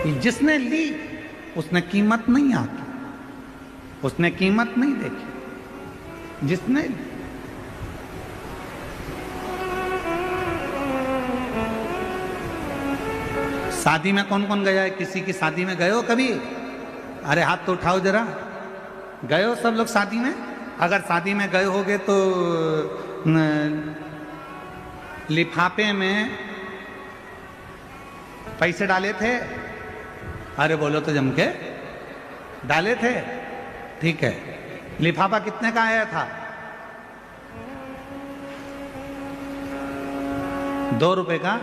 जिसने ली उसने कीमत नहीं आकी, उसने कीमत नहीं देखी। जिसने शादी में कौन कौन गया है? किसी की शादी में गए हो कभी? अरे हाथ तो उठाओ जरा। गए हो सब लोग शादी में? अगर शादी में गए होगे तो लिफाफे में पैसे डाले थे? अरे बोलो तो जम के। डाले थे? ठीक है। लिफाफा कितने का आया था? 2 रुपए का?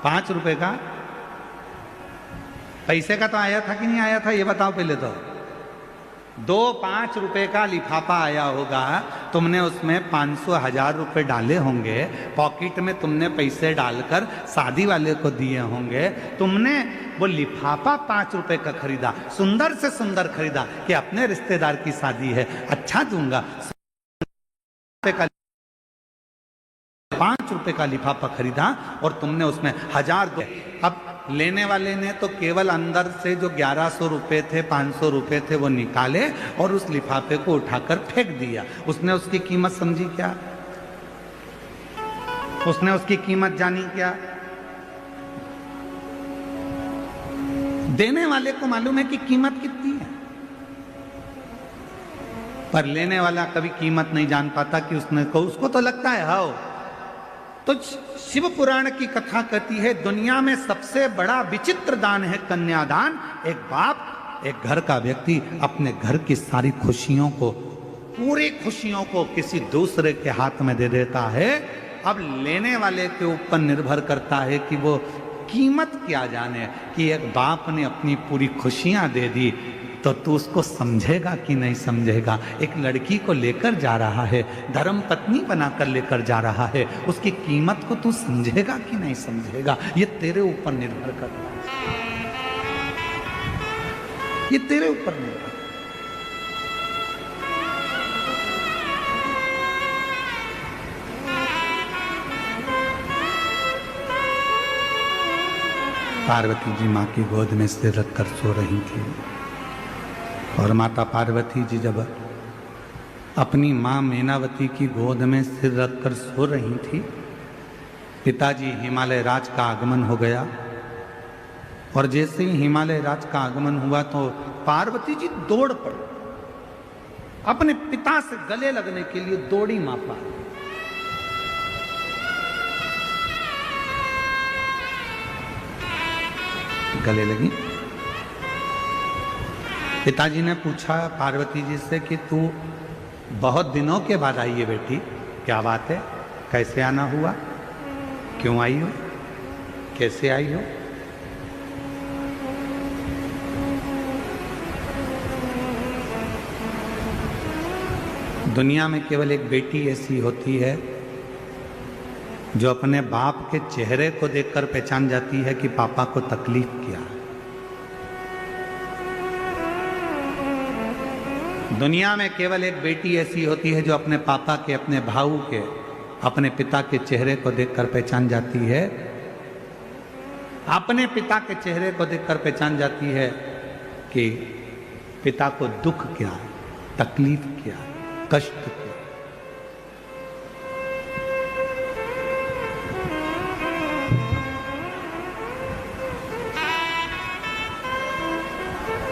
5 रुपए का? पैसे का तो आया था कि नहीं आया था, ये बताओ पहले तो। 2-5 रुपए का लिफाफा आया होगा, तुमने उसमें 500-1000 रुपए डाले होंगे, पॉकेट में तुमने पैसे डालकर शादी वाले को दिए होंगे, तुमने वो लिफाफा 5 रुपए का खरीदा, सुंदर से सुंदर खरीदा कि अपने रिश्तेदार की शादी है, अच्छा दूंगा, 5 रुपए का लिफाफा खरीदा और तुमने उसमें 1000 दो। अब लेने वाले ने तो केवल अंदर से जो 1100 रुपए थे, 500 रुपए थे, वो निकाले और उस लिफाफे को उठाकर फेंक दिया। उसने उसकी कीमत समझी क्या? उसने उसकी कीमत जानी क्या? देने वाले को मालूम है कि कीमत कितनी है, पर लेने वाला कभी कीमत नहीं जान पाता कि उसको तो लगता है हाओ। तो शिव पुराण की कथा कहती है दुनिया में सबसे बड़ा विचित्र दान है कन्यादान। एक बाप, एक घर का व्यक्ति अपने घर की सारी खुशियों को, पूरी खुशियों को किसी दूसरे के हाथ में दे देता है। अब लेने वाले के ऊपर निर्भर करता है कि वो कीमत क्या जाने कि एक बाप ने अपनी पूरी खुशियां दे दी, तो तू उसको समझेगा कि नहीं समझेगा। एक लड़की को लेकर जा रहा है, धर्म पत्नी बनाकर लेकर जा रहा है, उसकी कीमत को तू समझेगा कि नहीं समझेगा, ये तेरे ऊपर निर्भर करता है, ये तेरे ऊपर निर्भर। पार्वती जी माँ की गोद में सिर रखकर सो रही थी और माता पार्वती जी जब अपनी माँ मैनावती की गोद में सिर रखकर सो रही थी, पिताजी हिमालय राज का आगमन हो गया। और जैसे ही हिमालय राज का आगमन हुआ तो पार्वती जी दौड़ पड़ी, अपने पिता से गले लगने के लिए दौड़ी माँ पार्वती। गले लगी। पिताजी ने पूछा पार्वती जी से कि तू बहुत दिनों के बाद आई है बेटी, क्या बात है, कैसे आना हुआ, क्यों आई हो, कैसे आई हो? दुनिया में केवल एक बेटी ऐसी होती है जो अपने बाप के चेहरे को देखकर पहचान जाती है कि पापा को तकलीफ क्या है। दुनिया में केवल एक बेटी ऐसी होती है जो अपने पापा के, अपने भाऊ के, अपने पिता के चेहरे को देखकर पहचान जाती है, अपने पिता के चेहरे को देखकर पहचान जाती है कि पिता को दुख क्या है, तकलीफ क्या है, कष्ट क्या है।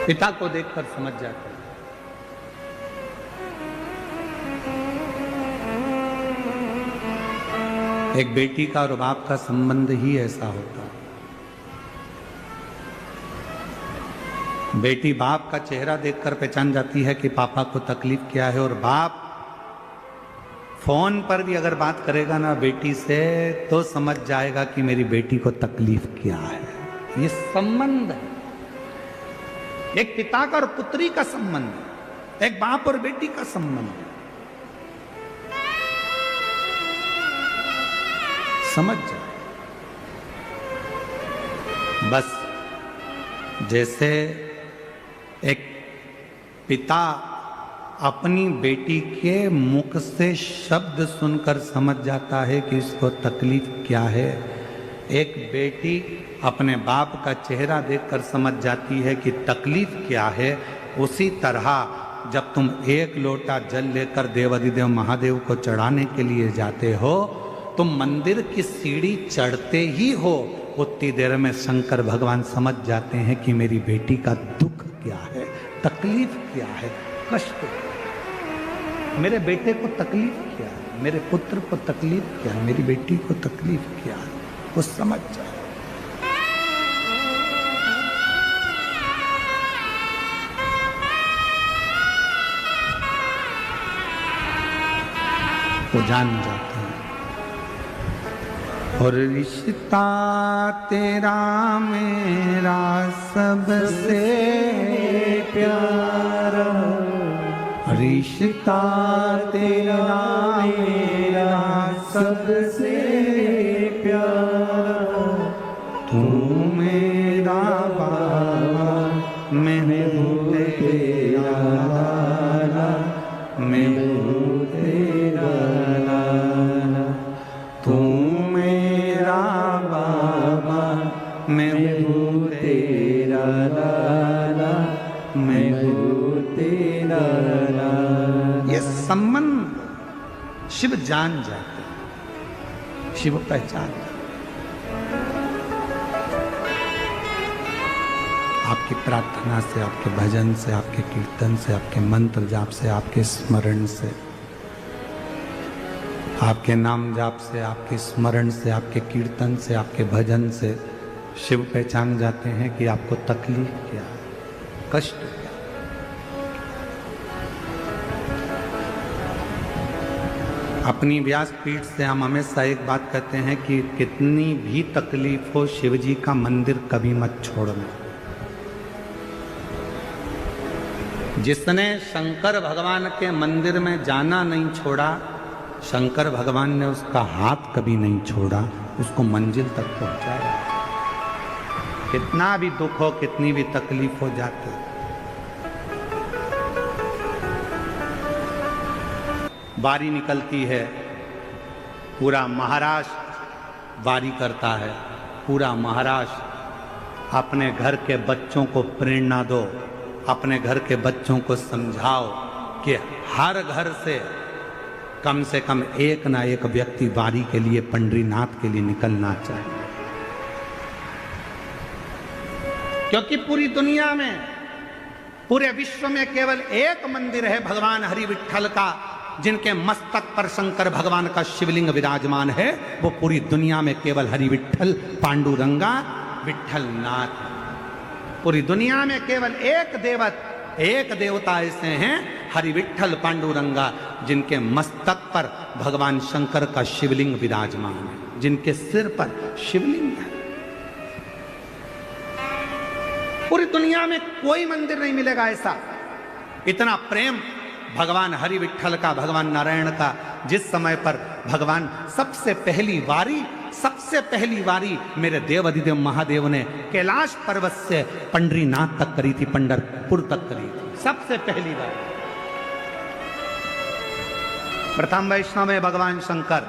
पिता को देखकर समझ जाते हैं। एक बेटी का और बाप का संबंध ही ऐसा होता है। बेटी बाप का चेहरा देखकर पहचान जाती है कि पापा को तकलीफ क्या है, और बाप फोन पर भी अगर बात करेगा ना बेटी से तो समझ जाएगा कि मेरी बेटी को तकलीफ क्या है। ये संबंध है, एक पिता का और पुत्री का संबंध, एक बाप और बेटी का संबंध। समझ जाए। बस जैसे एक पिता अपनी बेटी के मुख से शब्द सुनकर समझ जाता है कि इसको तकलीफ क्या है, एक बेटी अपने बाप का चेहरा देखकर समझ जाती है कि तकलीफ क्या है, उसी तरह जब तुम एक लोटा जल लेकर देवाधिदेव महादेव को चढ़ाने के लिए जाते हो, तुम मंदिर की सीढ़ी चढ़ते ही हो, उतनी देर में शंकर भगवान समझ जाते हैं कि मेरी बेटी का दुख क्या है, तकलीफ क्या है, कष्ट क्या है, मेरे बेटे को तकलीफ क्या है, मेरे पुत्र को तकलीफ क्या है, मेरी बेटी को तकलीफ क्या है, वो समझ जाए, वो जान जाते हैं। और रिश्ता तेरा मेरा सबसे प्यारा, रिश्ता तेरा मेरा सबसे प्यारा, तू मेरा बाबा मैं हूँ तेरा लाला, मैं हूँ तेरा लाला, तू मेरा बाबा मैं हूँ तेरा लाला, मैं हूँ तेरा लाला। ये संबंध शिव जान जाते, शिव पहचान जाते। आपकी प्रार्थना से, आपके भजन से, आपके कीर्तन से, आपके मंत्र जाप से, आपके स्मरण से, आपके नाम जाप से, आपके स्मरण से, आपके कीर्तन से, आपके भजन से शिव पहचान जाते हैं कि आपको तकलीफ क्या है, कष्ट क्या। अपनी व्यासपीठ से हम हमेशा एक बात कहते हैं कि कितनी भी तकलीफ हो, शिव जी का मंदिर कभी मत छोड़ना। जिसने शंकर भगवान के मंदिर में जाना नहीं छोड़ा, शंकर भगवान ने उसका हाथ कभी नहीं छोड़ा, उसको मंजिल तक पहुंचाया। कितना भी दुख हो, कितनी भी तकलीफ हो जाती, बारी निकलती है, पूरा महाराष्ट्र बारी करता है, पूरा महाराष्ट्र। अपने घर के बच्चों को प्रेरणा दो, अपने घर के बच्चों को समझाओ कि हर घर से कम एक ना एक व्यक्ति बारी के लिए, पंडरीनाथ के लिए निकलना चाहिए। क्योंकि पूरी दुनिया में, पूरे विश्व में केवल एक मंदिर है भगवान हरि विट्ठल का, जिनके मस्तक पर शंकर भगवान का शिवलिंग विराजमान है। वो पूरी दुनिया में केवल हरि विट्ठल पांडुरंगा विट्ठल नाथ। पूरी दुनिया में केवल एक देवता ऐसे हैं, हरि विट्ठल पांडुरंगा, जिनके मस्तक पर भगवान शंकर का शिवलिंग विराजमान है, जिनके सिर पर शिवलिंग है। पूरी दुनिया में कोई मंदिर नहीं मिलेगा ऐसा। इतना प्रेम भगवान हरि विट्ठल का, भगवान नारायण का, जिस समय पर भगवान सबसे पहली बारी मेरे देव अधिदेव महादेव ने कैलाश पर्वत से पंडरीनाथ तक करी थी, पंढरपुर तक करी थी, सबसे पहली बार। प्रथम वैष्णव है भगवान शंकर,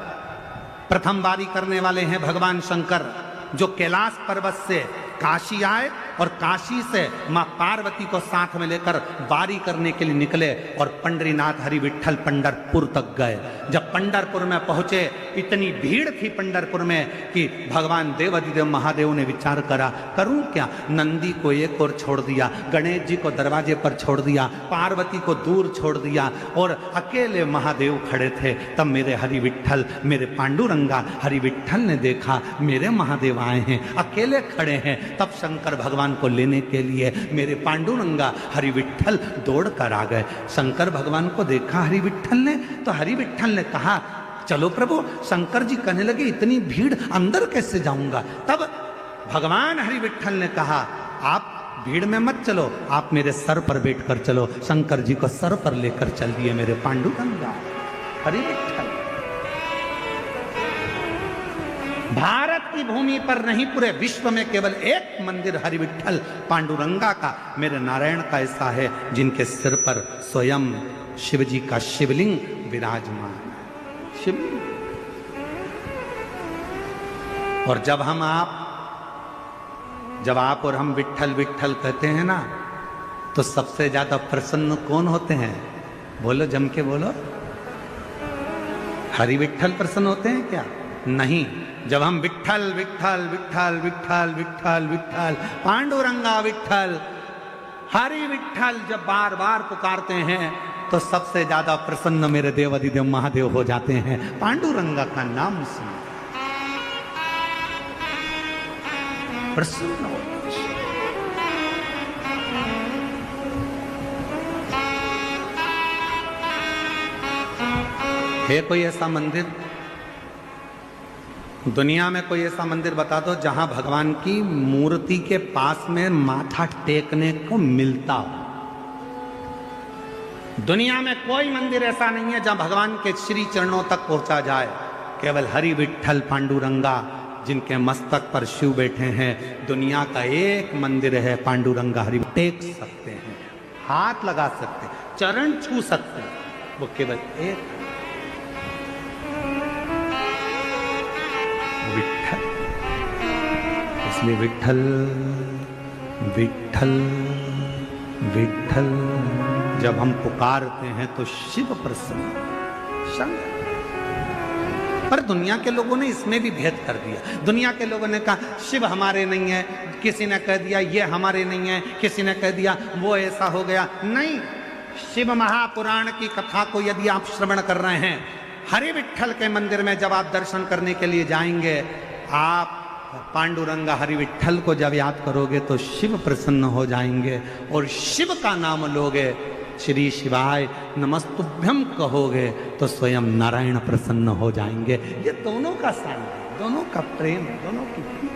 प्रथम बारी करने वाले हैं भगवान शंकर, जो कैलाश पर्वत से काशी आए और काशी से मां पार्वती को साथ में लेकर बारी करने के लिए निकले और पंडरीनाथ हरि विट्ठल पंढरपुर तक गए। जब पंढरपुर में पहुंचे, इतनी भीड़ थी पंढरपुर में कि भगवान देवाधिदेव महादेव ने विचार करा, करूं क्या? नंदी को एक ओर छोड़ दिया, गणेश जी को दरवाजे पर छोड़ दिया, पार्वती को दूर छोड़ दिया और अकेले महादेव खड़े थे। तब मेरे हरि विट्ठल, मेरे पांडुरंगा हरि विट्ठल ने देखा मेरे महादेव आए हैं, अकेले खड़े हैं। तब शंकर भगवान को लेने के लिए मेरे पांडुरंगा हरि विट्ठल दौड़ कर आ गए। शंकर भगवान को देखा हरि विट्ठल ने, तो हरि विट्ठल ने कहा, चलो प्रभु। शंकर जी कहने लगे, इतनी भीड़ अंदर कैसे जाऊंगा? तब भगवान हरि विट्ठल ने कहा, आप भीड़ में मत चलो, आप मेरे सर पर बैठकर चलो। शंकर जी को सर पर लेकर चल दिए मेरे पांडुरंगा हरि विट्ठल। भारत की भूमि पर नहीं, पूरे विश्व में केवल एक मंदिर हरि विट्ठल पांडुरंगा का, मेरे नारायण का ऐसा है, जिनके सिर पर स्वयं शिव जी का शिवलिंग विराजमान है। शिवलिंग। और जब आप और हम विट्ठल विट्ठल कहते हैं ना, तो सबसे ज्यादा प्रसन्न कौन होते हैं? बोलो, जम के बोलो। हरि विट्ठल प्रसन्न होते हैं क्या? नहीं। जब हम विट्ठल विट्ठल विट्ठल विट्ठल विट्ठल विट्ठल पांडुरंगा विट्ठल हरि विट्ठल जब बार बार पुकारते हैं, तो सबसे ज्यादा प्रसन्न मेरे देवाधिदेव महादेव हो जाते हैं पांडुरंगा का नाम सुन प्रसन्न हो। है कोई ऐसा मंदिर, दुनिया में कोई ऐसा मंदिर बता दो जहां भगवान की मूर्ति के पास में माथा टेकने को मिलता हो? दुनिया में कोई मंदिर ऐसा नहीं है जहां भगवान के श्री चरणों तक पहुंचा जाए। केवल हरि विट्ठल पांडुरंगा जिनके मस्तक पर शिव बैठे हैं, दुनिया का एक मंदिर है पांडुरंगा हरि। टेक सकते हैं, हाथ लगा सकते हैं, चरण छू सकते हैं, वो केवल एक विट्ठल। इसलिए विट्ठल विट्ठल विट्ठल जब हम पुकारते हैं तो शिव प्रसन्न शंकर। पर दुनिया के लोगों ने इसमें भी भेद कर दिया। दुनिया के लोगों ने कहा शिव हमारे नहीं है, किसी ने कह दिया ये हमारे नहीं है, किसी ने कह दिया वो ऐसा हो गया। नहीं, शिव महापुराण की कथा को यदि आप श्रवण कर रहे हैं, हरि विट्ठल के मंदिर में जब आप दर्शन करने के लिए जाएंगे, आप पांडुरंगा हरि विट्ठल को जब याद करोगे तो शिव प्रसन्न हो जाएंगे। और शिव का नाम लोगे, श्री शिवाय नमस्तुभ्यम कहोगे, तो स्वयं नारायण प्रसन्न हो जाएंगे। ये दोनों का साथ, दोनों का प्रेम, दोनों की प्रीति।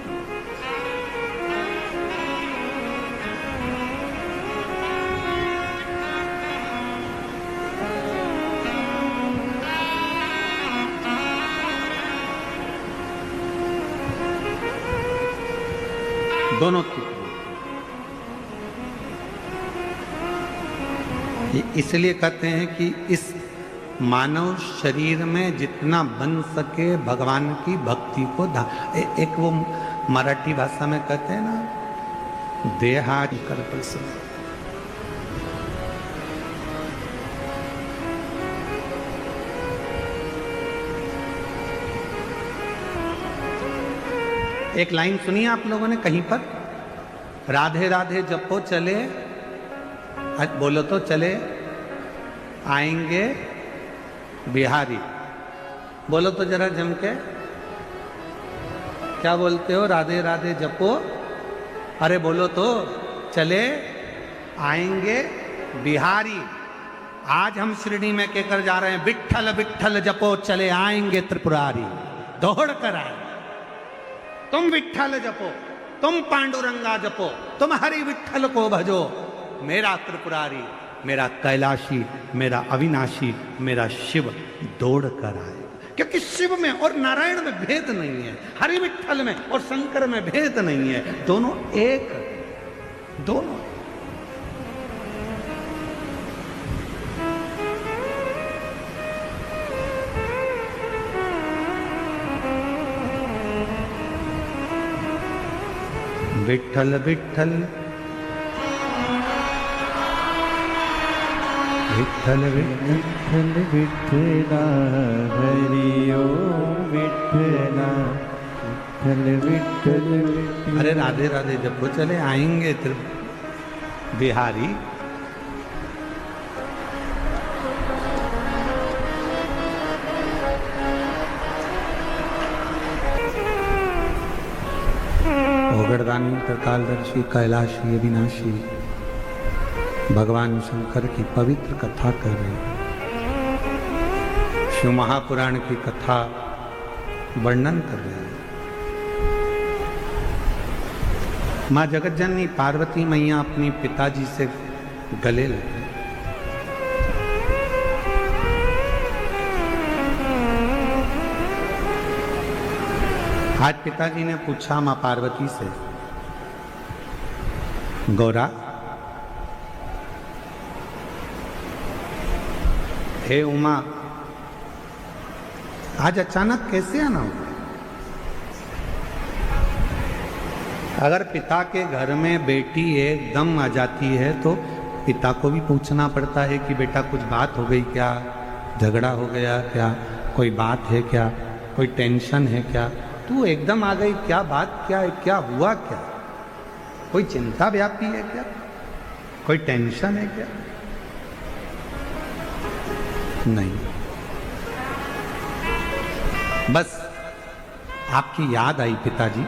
दोनों की इसलिए कहते हैं कि इस मानव शरीर में जितना बन सके भगवान की भक्ति को एक वो मराठी भाषा में कहते हैं ना, देहा कर प्रसन्न। एक लाइन सुनिए आप लोगों ने कहीं पर, राधे राधे जपो चले, बोलो तो चले आएंगे बिहारी। बोलो तो जरा जम के, क्या बोलते हो? राधे राधे जपो, अरे बोलो तो चले आएंगे बिहारी। आज हम शिरडी में कहकर जा रहे हैं, विट्ठल विट्ठल जपो चले आएंगे त्रिपुरारी। दौड़ कर आए, तुम विट्ठल जपो, तुम पांडुरंगा जपो, तुम हरि विट्ठल को भजो, मेरा त्रिपुरारी, मेरा कैलाशी, मेरा अविनाशी, मेरा शिव दौड़ कर आएगा। क्योंकि शिव में और नारायण में भेद नहीं है, हरि विट्ठल में और शंकर में भेद नहीं है, दोनों एक, दोनों। विट्ठल विट्ठल विट्ठल विट्ठल विट्ठला हरि ओम विट्ठला विट्ठल विट्ठल। अरे राधे राधे जब वो चले आएंगे बिहारी। ओगड़दानी त्रिकालदर्शी कैलाशी अविनाशी भगवान शंकर की पवित्र कथा कर रहे हैं, शिव महापुराण की कथा वर्णन कर रहे हैं। माँ जगतजननी पार्वती मैया अपनी पिताजी से गले लगे। आज पिताजी ने पूछा माँ पार्वती से, गौरा, हे उमा, आज अचानक कैसे आना हुआ? अगर पिता के घर में बेटी एकदम आ जाती है तो पिता को भी पूछना पड़ता है कि बेटा कुछ बात हो गई क्या, झगड़ा हो गया क्या, कोई बात है क्या, कोई टेंशन है क्या, तू एकदम आ गई, क्या बात क्या है, क्या हुआ क्या, कोई चिंता व्यापी है क्या, कोई टेंशन है क्या? नहीं, बस आपकी याद आई पिताजी,